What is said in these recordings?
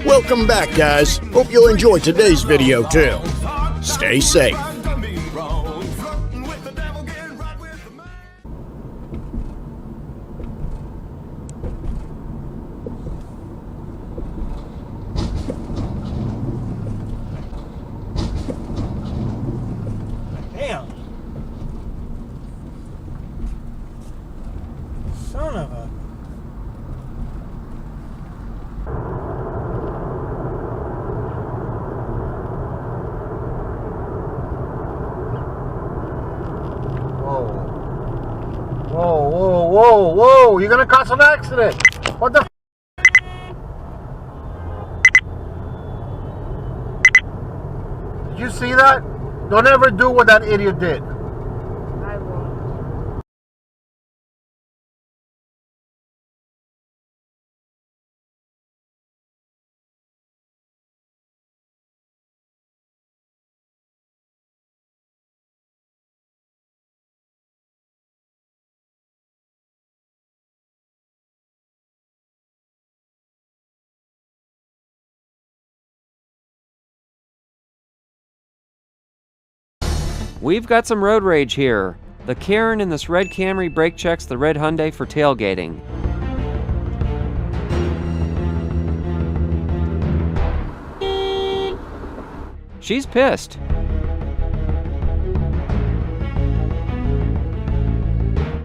Welcome back, guys. Hope you'll enjoy today's video too. Stay safe. Damn. Son of a... Whoa, you're gonna cause an accident. What the Did you see that? Don't ever do what that idiot did. I won't. We've got some road rage here. The Karen in this red Camry brake checks the red Hyundai for tailgating. She's pissed.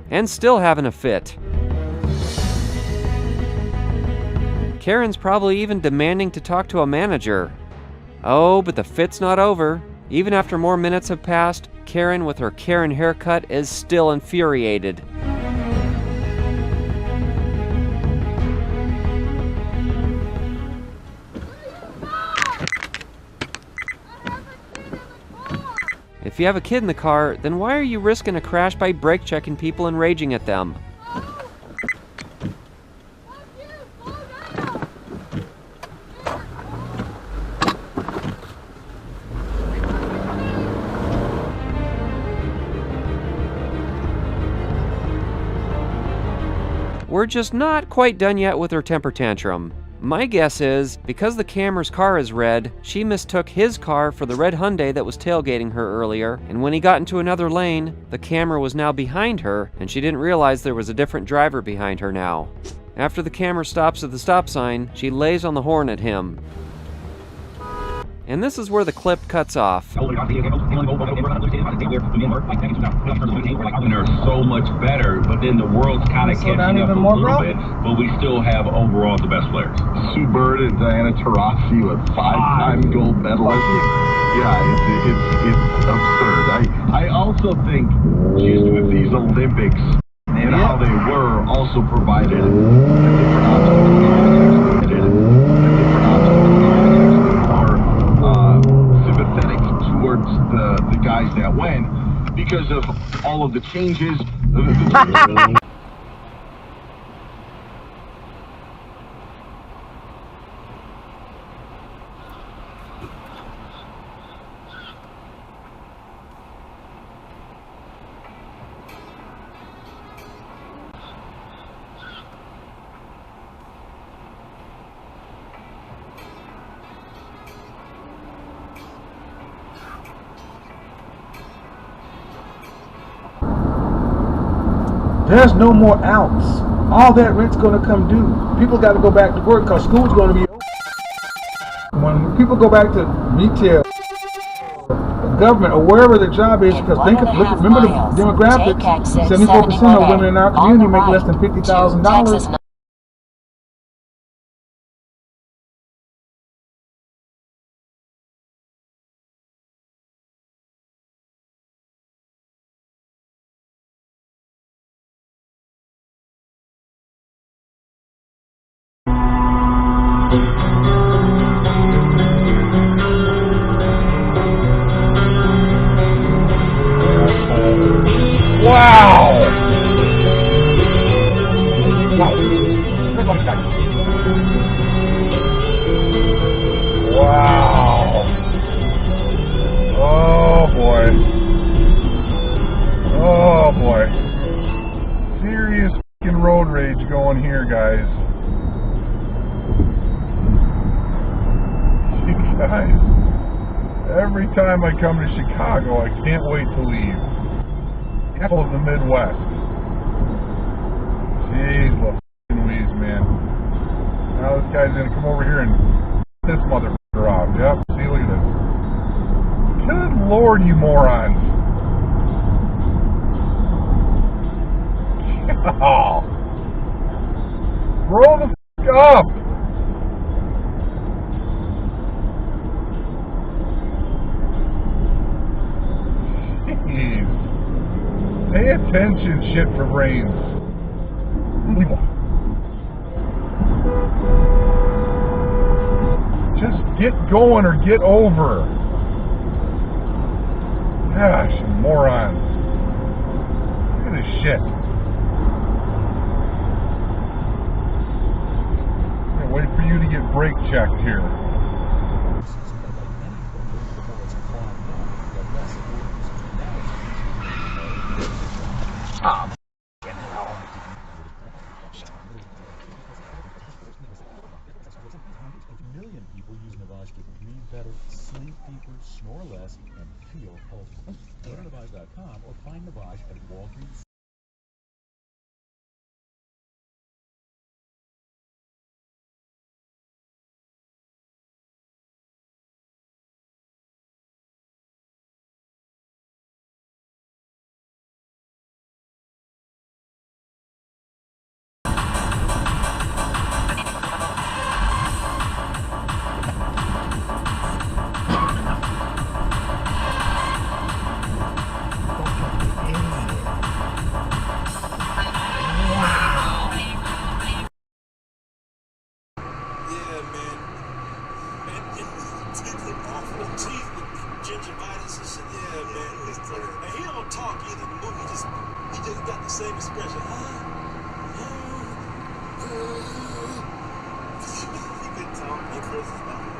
And still having a fit. Karen's probably even demanding to talk to a manager. Oh, but the fit's not over. Even after more minutes have passed, Karen with her Karen haircut is still infuriated. If you have a kid in the car, then why are you risking a crash by brake checking people and raging at them? We're just not quite done yet with her temper tantrum. My guess is, because the Camry's car is red, she mistook his car for the red Hyundai that was tailgating her earlier, and when he got into another lane, the Camry was now behind her, and she didn't realize there was a different driver behind her now. After the Camry stops at the stop sign, she lays on the horn at him. And this is where the clip cuts off. They're so much better, but then the world's kind of catching up a little bit, but we still have overall the best players. Sue Bird and Diana Taurasi with 5-time gold medalists. Yeah, it's absurd. I also think just with these Olympics and how they were also provided a different option sympathetic towards the guys that went because of all of the changes. There's no more outs. All that rent's going to come due. People got to go back to work because school's going to be open. When people go back to retail, government, or wherever the job is, because remember the demographics, 74% of women in our community make less than $50,000. Wow. Oh boy. Oh boy. Serious fucking road rage going here, guys. Guys, every time I come to Chicago, I can't wait to leave. Apple of the Midwest. Jeez, Louise, man. Now this guy's gonna come over here and this motherfucker off. Yep, see, look at this. Good Lord, you morons. Oh. Grow the f*** up. Jeez. Pay attention, shit for brains. Just get going or get over. Gosh, morons. Look at this shit. I'm gonna wait for you to get brake checked here. Million people use Navage to breathe better, sleep deeper, snore less, and feel healthy. Go to Navage.com or find Navage at Walgreens. Gingivitis and shit, yeah, man. And he don't talk either. The movie he just got the same expression. He couldn't talk.